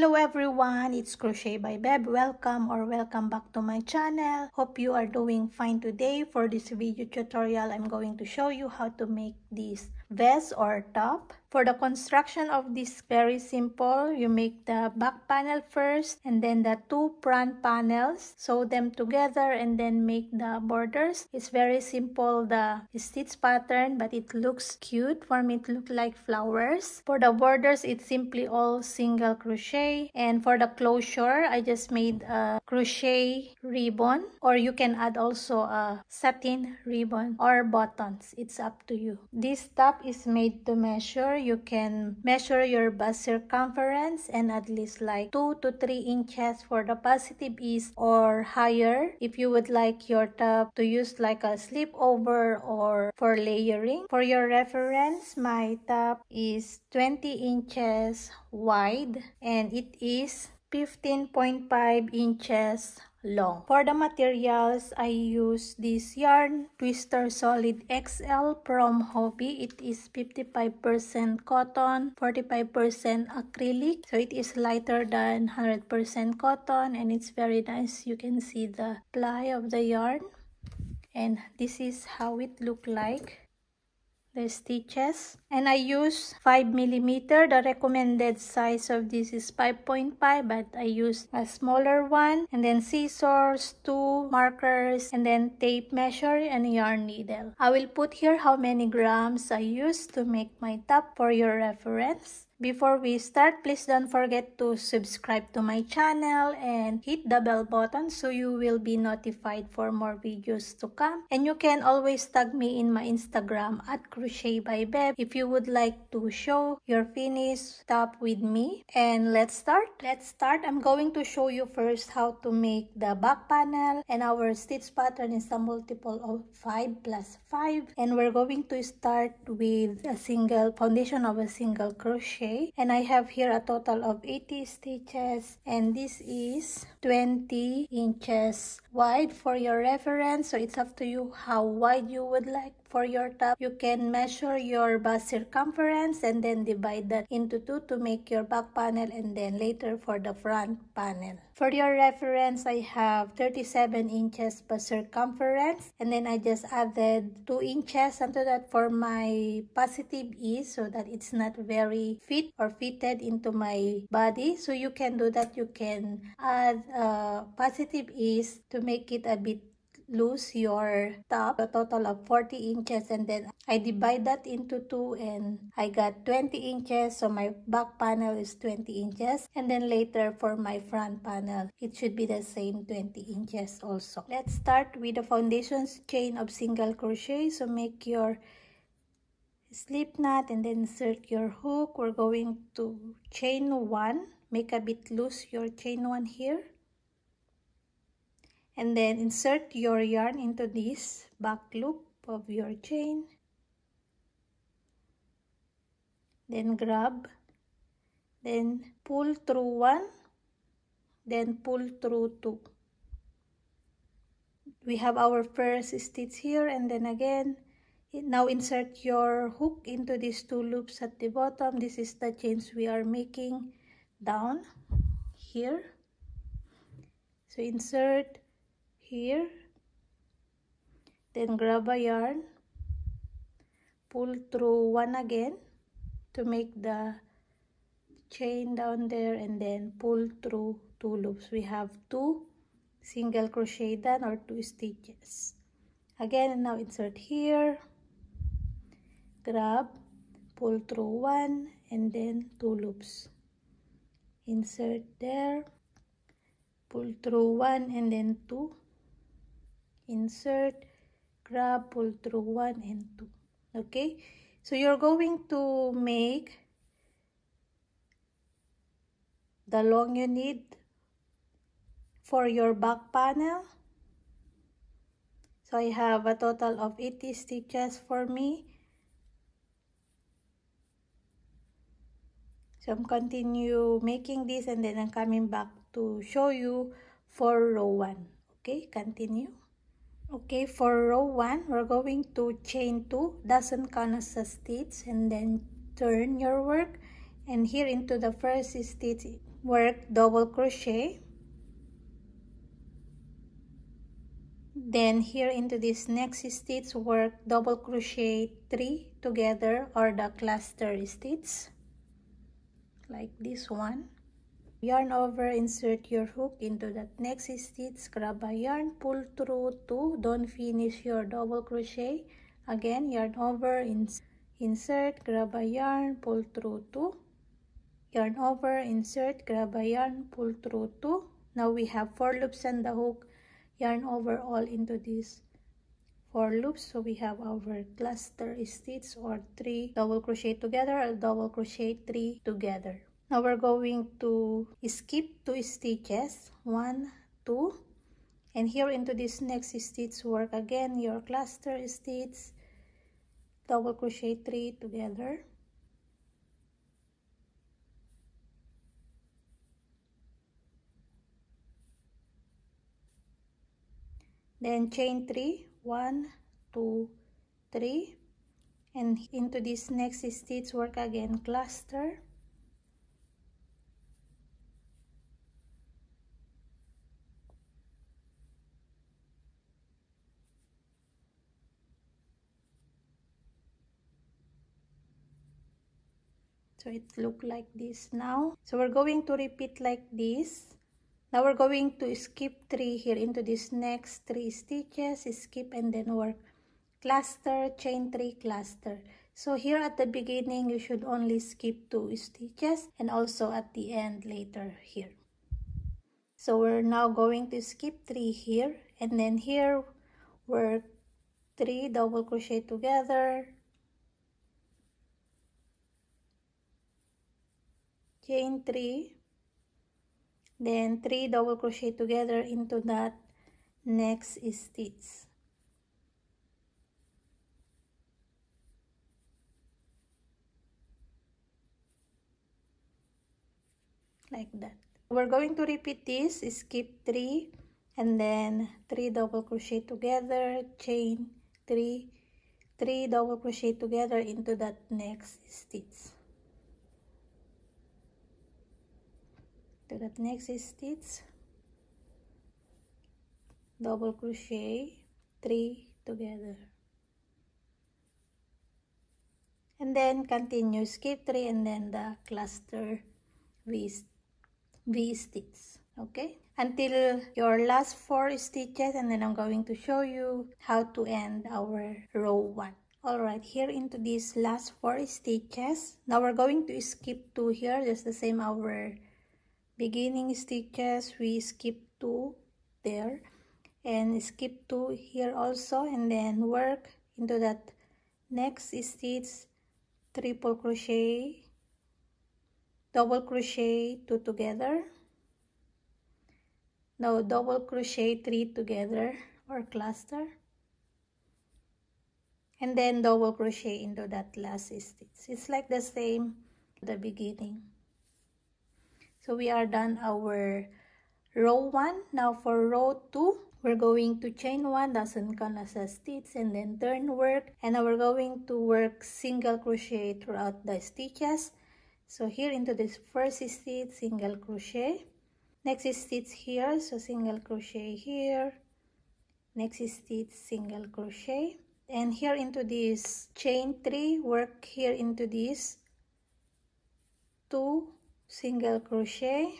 Hello everyone, it's Crochet by Beb. Welcome back to my channel. Hope you are doing fine today. For this video tutorial, I'm going to show you how to make this vest or top. For the construction of this, very simple. You make the back panel first and then the two front panels, sew them together and then make the borders. It's very simple, the stitch pattern, but it looks cute. For me, it looks like flowers. For the borders, it's simply all single crochet. And for the closure, I just made a crochet ribbon, or you can add also a satin ribbon or buttons. It's up to you. This top is made to measure. You can measure your bust circumference and at least like 2 to 3 inches for the positive ease or higher if you would like your top to use like a slip over or for layering. For your reference, my top is 20 inches wide and it is 15.5 inches long. For the materials, I use this yarn Twister Solid XL from Hobbii. It is 55% cotton, 45% acrylic, so it is lighter than 100% cotton and it's very nice. You can see the ply of the yarn and this is how it look like, the stitches. And I use 5mm. The recommended size of this is 5.5, but I use a smaller one. And then scissors, 2 markers, and then tape measure and yarn needle. I will put here how many grams I use to make my top for your reference. Before we start, please don't forget to subscribe to my channel and hit the bell button so you will be notified for more videos to come. And you can always tag me in my Instagram at Crochet by Beb if you would like to show your finished top with me. And let's start. I'm going to show you first how to make the back panel, and our stitch pattern is a multiple of 5 plus 5. And we're going to start with a single foundation of a single crochet. And I have here a total of 80 stitches, and this is 20 inches wide for your reference. So it's up to you how wide you would like for your top. You can measure your bust circumference and then divide that into 2 to make your back panel, and then later for the front panel. For your reference, I have 37 inches bust circumference, and then I just added 2 inches onto that for my positive ease so that it's not very fit or fitted into my body. So you can do that. You can add positive ease to make it a bit loose your top, a total of 40 inches, and then I divide that into 2 and I got 20 inches. So my back panel is 20 inches, and then later for my front panel it should be the same 20 inches also. Let's start with the foundations chain of single crochet. So make your slip knot and then insert your hook. We're going to chain 1, make a bit loose your chain 1 here, and then insert your yarn into this back loop of your chain. Then grab, then pull through 1, then pull through 2. We have our first stitch here, and then again, now insert your hook into these 2 loops at the bottom. This is the chains we are making down here. So insert here, then grab a yarn, pull through 1 again to make the chain down there, and then pull through 2 loops. We have 2 single crochet done, or 2 stitches. Again, and now insert here, grab, pull through 1, and then 2 loops. Insert there, pull through 1 and then 2. Insert, grab, pull through 1 and 2. Okay, so you're going to make the long you need for your back panel. So I have a total of 80 stitches for me. So I'm continue making this, and then I'm coming back to show you for row 1. Okay, continue. Okay, for row 1, we're going to chain 2, doesn't count as a stitch, and then turn your work, and here into the first stitch work double crochet. Then here into this next stitch, work double crochet 3 together, or the cluster stitch, like this one. Yarn over, insert your hook into that next stitch, grab a yarn, pull through 2, don't finish your double crochet. Again, yarn over, insert, grab a yarn, pull through 2, yarn over, insert, grab a yarn, pull through 2. Now we have 4 loops on the hook, yarn over all into this 4 loops. So we have our cluster stitch, or 3 double crochet together, or double crochet 3 together. Now we're going to skip 2 stitches, 1, 2, and here into this next stitch, work again your cluster stitch, double crochet 3 together, then chain 3, 1, 2, 3, and into this next stitch, work again cluster, so it look like this now. So we're going to repeat like this. Now we're going to skip 3 here into this next 3 stitches, skip, and then work cluster, chain 3, cluster. So here at the beginning, you should only skip 2 stitches, and also at the end later here. So we're now going to skip 3 here, and then here work 3 double crochet together, chain 3, then 3 double crochet together into that next stitch, like that. We're going to repeat this, skip 3, and then 3 double crochet together, chain 3, 3 double crochet together into that next stitch, to that next stitch, double crochet 3 together, and then continue, skip 3, and then the cluster V stitch, okay, until your last 4 stitches, and then I'm going to show you how to end our row 1. Alright, here into these last 4 stitches, now we're going to skip 2 here, just the same our beginning stitches, we skip 2 there, and skip 2 here also, and then work into that next stitch, triple crochet, double crochet 2 together, now double crochet 3 together, or cluster, and then double crochet into that last stitch. It's like the same at the beginning. So we are done our row 1. Now for row 2, we're going to chain 1, doesn't count as a stitch, and then turn work, and now we're going to work single crochet throughout the stitches. So here into this first stitch, single crochet, next stitch here, so single crochet here, next stitch, single crochet, and here into this chain 3, work here into this 2 single crochet,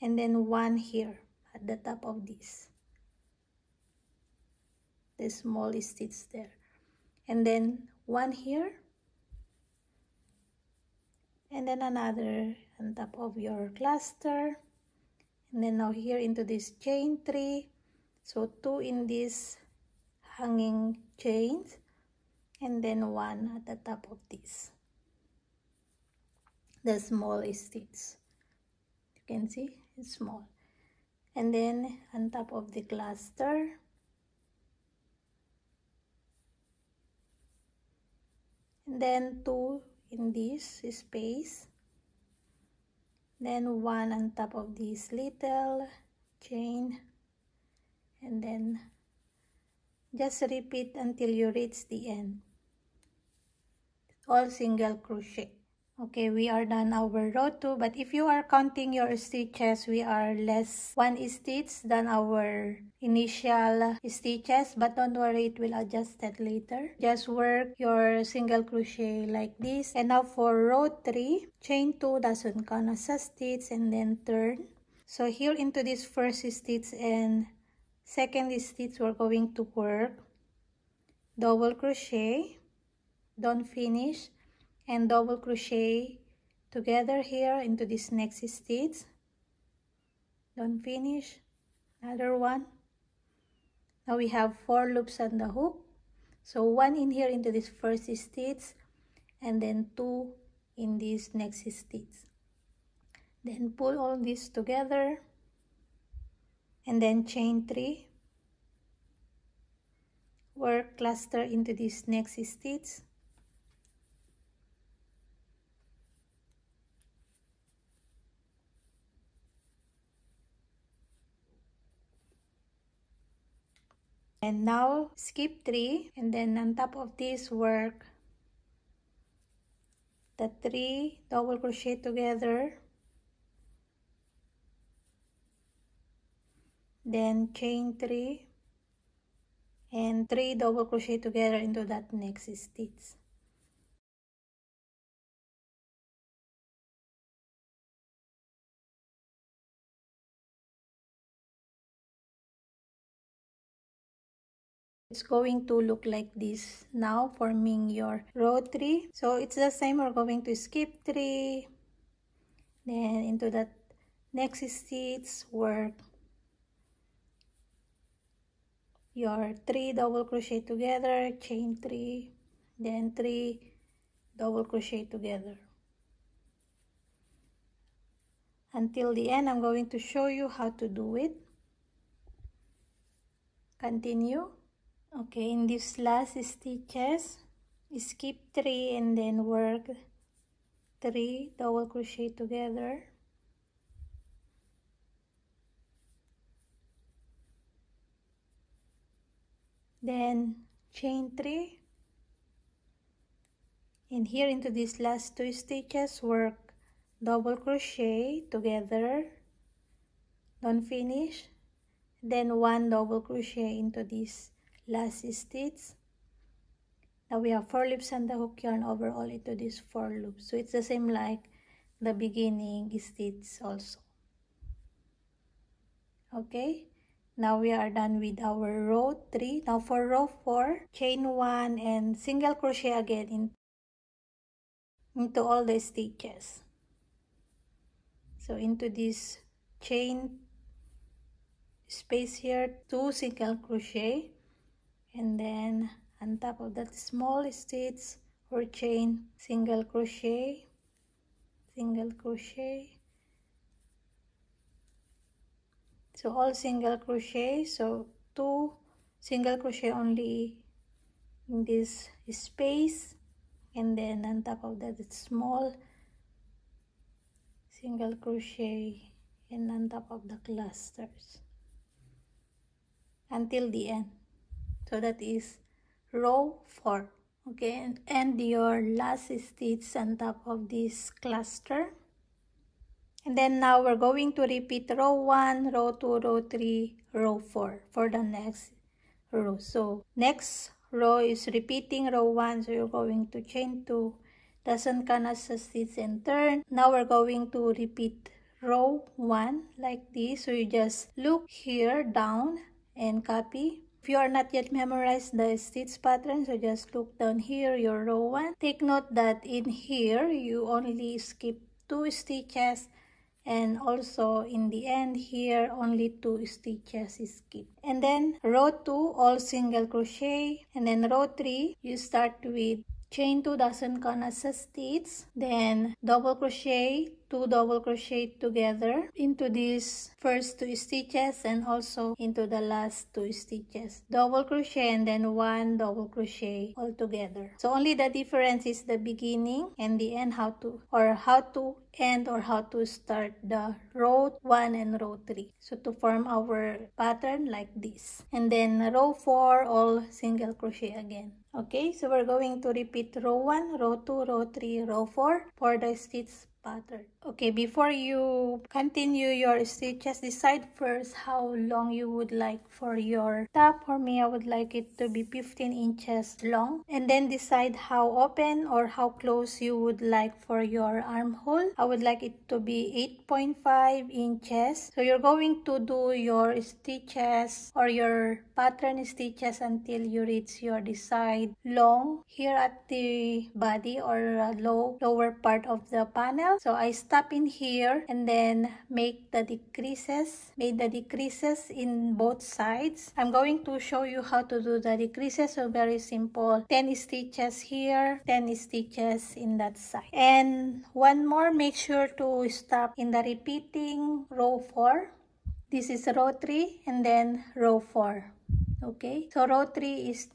and then 1 here at the top of this, the small stitch there, and then 1 here, and then another on top of your cluster, and then now here into this chain 3, so 2 in this hanging chains, and then 1 at the top of this, the small stitch. You can see it's small, and then on top of the cluster, and then 2 in this space, then 1 on top of this little chain, and then just repeat until you reach the end, all single crochet. Okay, we are done our row 2, but if you are counting your stitches, we are less 1 stitch than our initial stitches, but don't worry, it will adjust that later. Just work your single crochet like this. And now for row 3, chain 2 doesn't count as a stitch, and then turn. So here into this first stitch and second stitch, we're going to work double crochet, don't finish, and double crochet together here into this next stitch, don't finish, another one. Now we have 4 loops on the hook, so 1 in here into this first stitch, and then 2 in this next stitch. Then pull all this together, and then chain 3, work cluster into this next stitch, and now skip 3, and then on top of this work the 3 double crochet together, then chain 3 and 3 double crochet together into that next stitch. It's going to look like this now, forming your row 3. So it's the same, we're going to skip 3, then into that next stitch work your 3 double crochet together, chain 3, then 3 double crochet together. Until the end, I'm going to show you how to do it. Continue. Okay, in these last stitches, skip 3 and then work 3 double crochet together, then chain 3, and here into these last 2 stitches work double crochet together, don't finish, then 1 double crochet into this last stitch. Now we have 4 loops on the hook yarn overall into these 4 loops, so it's the same like the beginning stitch also. Okay, now we are done with our row 3. Now for row 4, chain 1 and single crochet again into all the stitches. So into this chain space here, 2 single crochet, and then on top of that small stitch or chain, single crochet, single crochet. So all single crochet, so 2 single crochet only in this space, and then on top of that it's small single crochet and on top of the clusters until the end. So that is row 4. Okay, and your last stitch on top of this cluster. And then now we're going to repeat row 1, row 2, row 3, row 4 for the next row. So next row is repeating row 1, so you're going to chain 2, doesn't count as a stitch and turn. Now we're going to repeat row 1 like this, so you just look here down and copy. If you are not yet memorized the stitch pattern, so just look down here, your row 1. Take note that in here you only skip 2 stitches, and also in the end here only 2 stitches is skipped. And then row 2 all single crochet, and then row 3 you start with chain 2 doesn't count as a stitch, then double crochet 2 double crochet together into these first 2 stitches and also into the last 2 stitches. Double crochet and then 1 double crochet all together. So only the difference is the beginning and the end, how to end or how to start the row 1 and row 3. So to form our pattern like this. And then row 4 all single crochet again. Okay, so we're going to repeat row 1, row 2, row 3, row 4 for the stitch pattern. Okay, before you continue your stitches, decide first how long you would like for your top. For me, I would like it to be 15 inches long. And then decide how open or how close you would like for your armhole. I would like it to be 8.5 inches. So you're going to do your stitches or your pattern stitches until you reach your desired long here at the body or lower part of the panel. So I stop in here and then make the decreases in both sides. I'm going to show you how to do the decreases. So very simple, 10 stitches here, 10 stitches in that side. And one more, make sure to stop in the repeating row 4. This is row 3 and then row 4. Okay, so row 3 is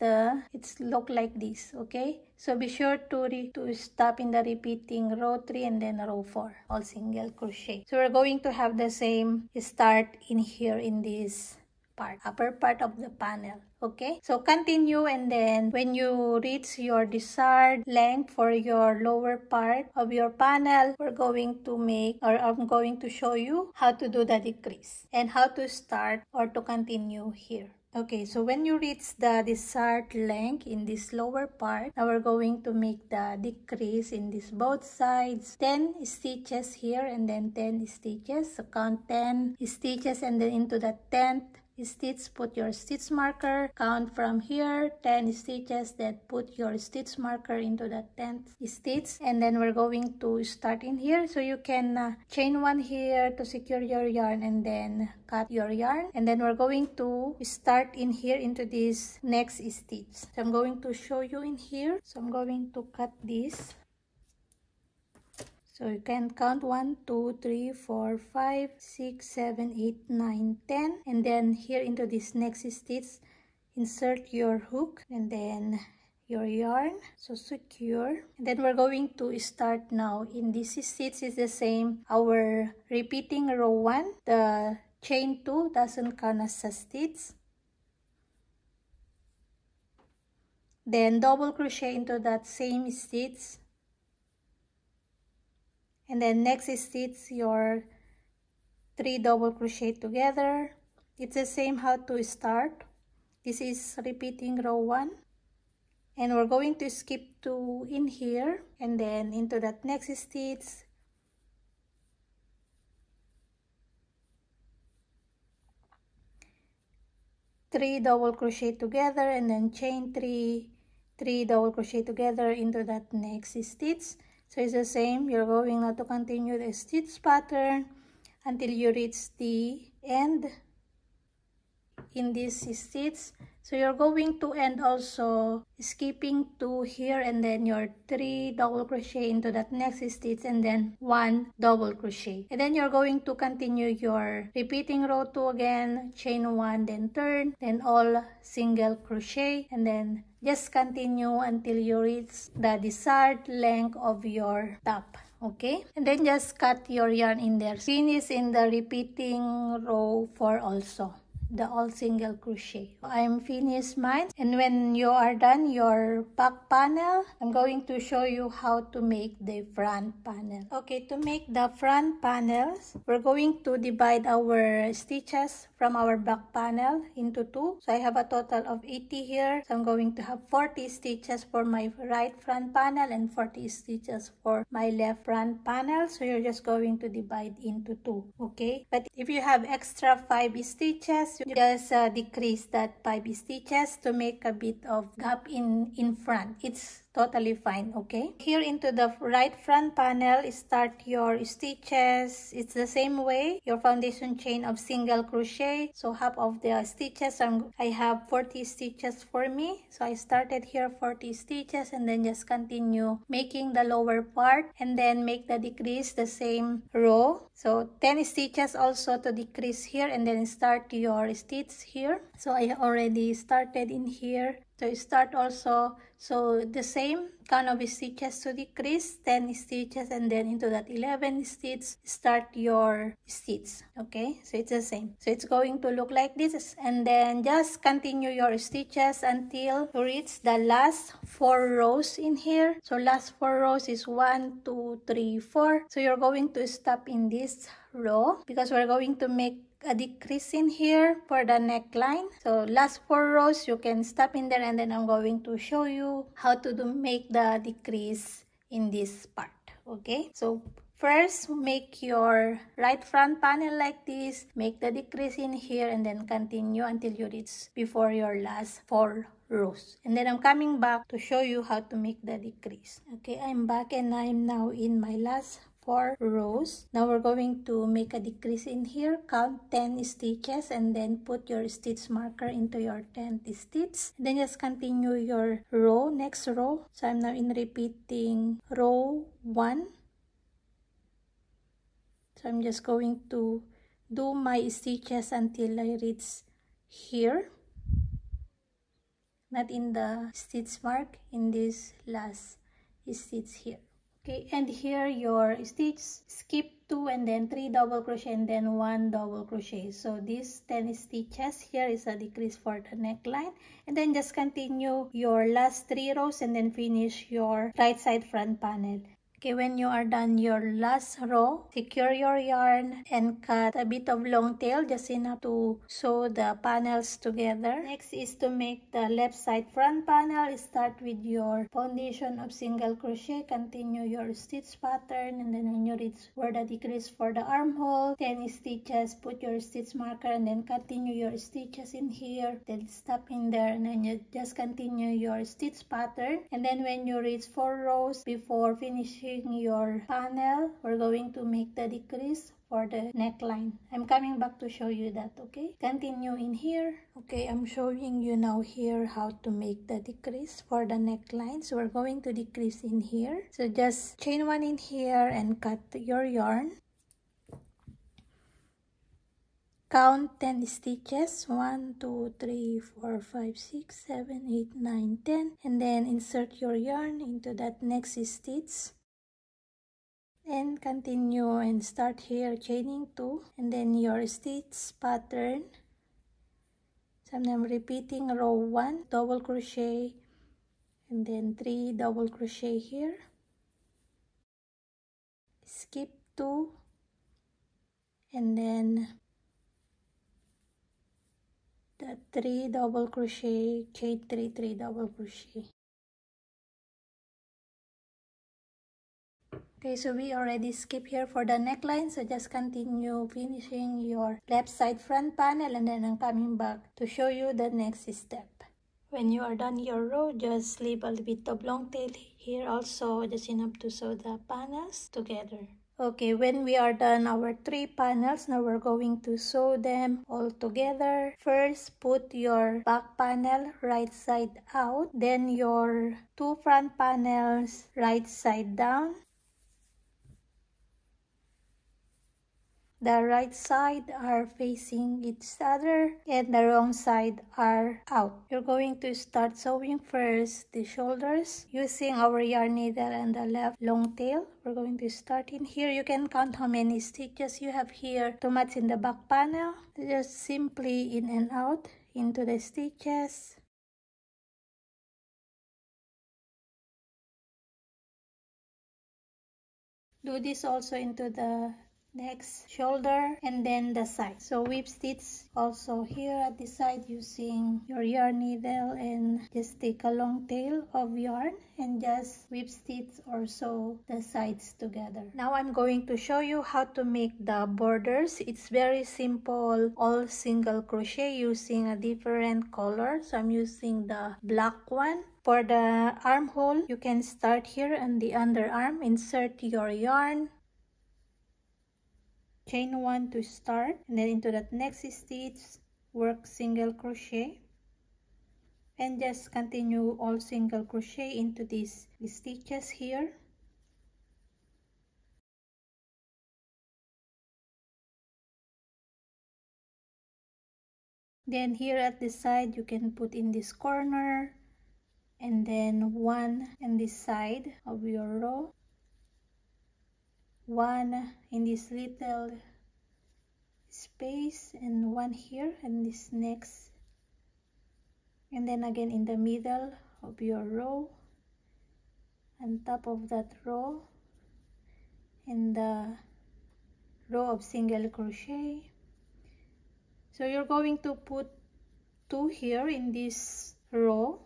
it's look like this. Okay, so be sure to stop in the repeating row 3 and then row 4 all single crochet. So we're going to have the same start in here in this part, upper part of the panel. Okay, so continue, and then when you reach your desired length for your lower part of your panel, we're going to make, or I'm going to show you how to do the decrease and how to start or to continue here. Okay, so when you reach the desired length in this lower part, now we're going to make the decrease in this both sides. 10 stitches here and then 10 stitches. So count 10 stitches and then into the 10th stitch put your stitch marker. Count from here 10 stitches, then put your stitch marker into the 10th stitch, and then we're going to start in here. So you can chain one here to secure your yarn and then cut your yarn, and then we're going to start in here into this next stitch. So I'm going to show you in here. So I'm going to cut this. So you can count 1, 2, 3, 4, 5, 6, 7, 8, 9, 10. And then here into this next stitch, insert your hook and then your yarn. So secure. And then we're going to start now. In this stitch is the same. Our repeating row 1, the chain 2 doesn't count as a stitch. Then double crochet into that same stitch. And then next stitch your 3 double crochet together. It's the same how to start. This is repeating row 1. And we're going to skip 2 in here and then into that next stitch. Three double crochet together and then chain 3 double crochet together into that next stitch. So it's the same. You're going now to continue the stitch pattern until you reach the end in this stitch. So you're going to end also skipping 2 here and then your 3 double crochet into that next stitch and then 1 double crochet. And then you're going to continue your repeating row 2 again, chain 1, then turn, then all single crochet, and then just continue until you reach the desired length of your top. Okay, and then just cut your yarn in there. Finish in the repeating row 4 also, the all single crochet. I'm finished mine, and when you are done your back panel, I'm going to show you how to make the front panel. Okay, to make the front panels, we're going to divide our stitches from our back panel into 2. So I have a total of 80 here. So I'm going to have 40 stitches for my right front panel and 40 stitches for my left front panel. So you're just going to divide into 2. Okay, but if you have extra 5 stitches, you just decrease that 5 stitches to make a bit of gap in front. It's totally fine. Okay, here into the right front panel, start your stitches. It's the same way, your foundation chain of single crochet. So half of the stitches, I have 40 stitches for me, so I started here 40 stitches, and then just continue making the lower part, and then make the decrease the same row. So 10 stitches also to decrease here, and then start your stitch here. So I already started in here. So start also, so the same count of stitches to decrease, 10 stitches, and then into that 11 stitch start your stitch. Okay, so it's the same, so it's going to look like this, and then just continue your stitches until you reach the last 4 rows in here. So last 4 rows is 1 2 3 4. So you're going to stop in this row because we're going to make a decrease in here for the neckline. So last 4 rows you can stop in there, and then I'm going to show you how to make the decrease in this part. Okay, so first make your right front panel like this, make the decrease in here, and then continue until you reach before your last 4 rows, and then I'm coming back to show you how to make the decrease. Okay, I'm back, and I'm now in my last 4 rows. Now we're going to make a decrease in here, count 10 stitches, and then put your stitch marker into your 10th stitch, then just continue your row, next row. So I'm now in repeating row 1. So I'm just going to do my stitches until I reach here, not in the stitch mark, in this last stitch here. Okay, and here your stitch, skip 2 and then 3 double crochet and then 1 double crochet. So these 10 stitches here is a decrease for the neckline, and then just continue your last 3 rows and then finish your right side front panel. Okay, when you are done your last row, secure your yarn and cut a bit of long tail, just enough to sew the panels together. Next is to make the left side front panel. Start with your foundation of single crochet, continue your stitch pattern, and then when you reach where the decrease for the armhole, 10 stitches, put your stitch marker, and then continue your stitches in here, then stop in there, and then you just continue your stitch pattern. And then when you reach 4 rows before finishing your panel, we're going to make the decrease for the neckline. I'm coming back to show you that. Okay, continue in here. Okay, I'm showing you now here how to make the decrease for the neckline. So we're going to decrease in here. So just chain 1 in here and cut your yarn. Count 10 stitches, 1 2 3 4 5 6 7 8 9 10, and then insert your yarn into that next stitch. And continue and start here chaining 2, and then your stitch pattern. So I'm repeating row 1 double crochet and then 3 double crochet here, skip 2, and then the 3 double crochet, chain 3 3 double crochet. Okay, so we already skip here for the neckline, so just continue finishing your left side front panel, and then I'm coming back to show you the next step. When you are done your row, just leave a little bit of long tail here also, just enough to sew the panels together. Okay, when we are done our 3 panels, now we're going to sew them all together. First, put your back panel right side out, then your 2 front panels right side down. The right side are facing each other and the wrong side are out. You're going to start sewing first the shoulders using our yarn needle and the left long tail. We're going to start in here. You can count how many stitches you have here to match in the back panel. Just simply in and out into the stitches. Do this also into the next shoulder, and then the side. So whip stitch also here at the side using your yarn needle, and just take a long tail of yarn and just whip stitch or sew the sides together. Now I'm going to show you how to make the borders. It's very simple, all single crochet using a different color. So I'm using the black one. For the armhole, you can start here on the underarm, insert your yarn, chain 1 to start, and then into that next stitch work single crochet and just continue all single crochet into these stitches here. Then here at the side you can put in this corner, and then one in this side of your row, one in this little space, and one here in this next, and then again in the middle of your row, on top of that row, in the row of single crochet. So you're going to put 2 here in this row,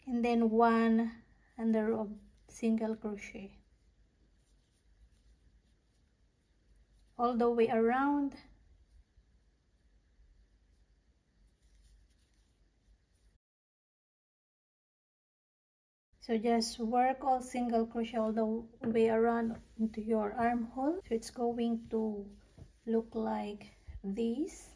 and then 1 in the row of single crochet all the way around. So just work all single crochet all the way around into your armhole. So it's going to look like this.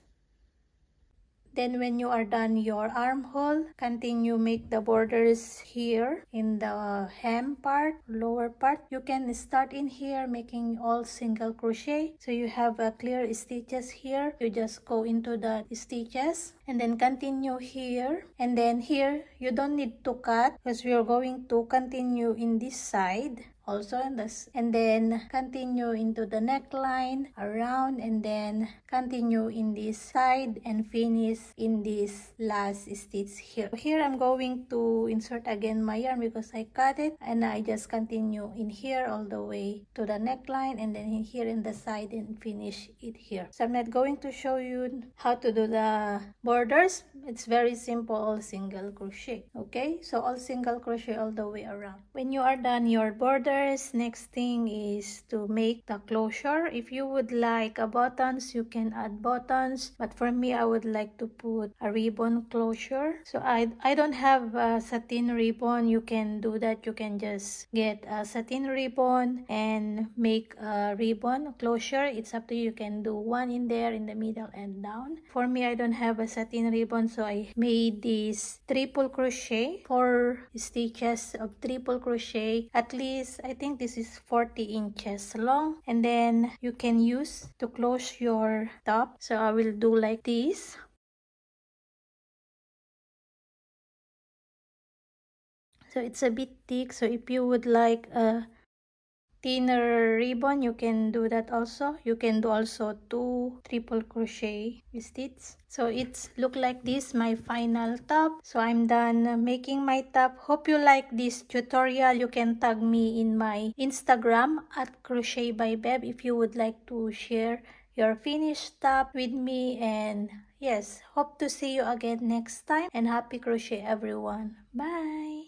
Then when you are done your armhole, continue make the borders here in the hem part, lower part. You can start in here making all single crochet. So you have a clear stitches here. You just go into the stitches and then continue here. And then here, you don't need to cut because we are going to continue in this side also in this, and then continue into the neckline around, and then continue in this side and finish in this last stitch here. Here I'm going to insert again my yarn because I cut it, and I just continue in here all the way to the neckline, and then in here in the side and finish it here. So I'm not going to show you how to do the borders. It's very simple, all single crochet. Okay, so all single crochet all the way around. When you are done your border, next thing is to make the closure. If you would like a buttons, you can add buttons, but for me I would like to put a ribbon closure. So I don't have a satin ribbon. You can do that. You can just get a satin ribbon and make a ribbon closure. It's up to you. You can do one in there in the middle and down. For me, I don't have a satin ribbon, so I made this triple crochet, 4 stitches of triple crochet. At least I think this is 40 inches long, and then you can use to close your top. So I will do like this. So it's a bit thick, so if you would like a thinner ribbon, you can do that also. You can do also 2 triple crochet stitches. So it's look like this, my final top. So I'm done making my top. Hope you like this tutorial. You can tag me in my Instagram at Crochet by Beb if you would like to share your finished top with me. And yes, hope to see you again next time, and happy crochet everyone. Bye.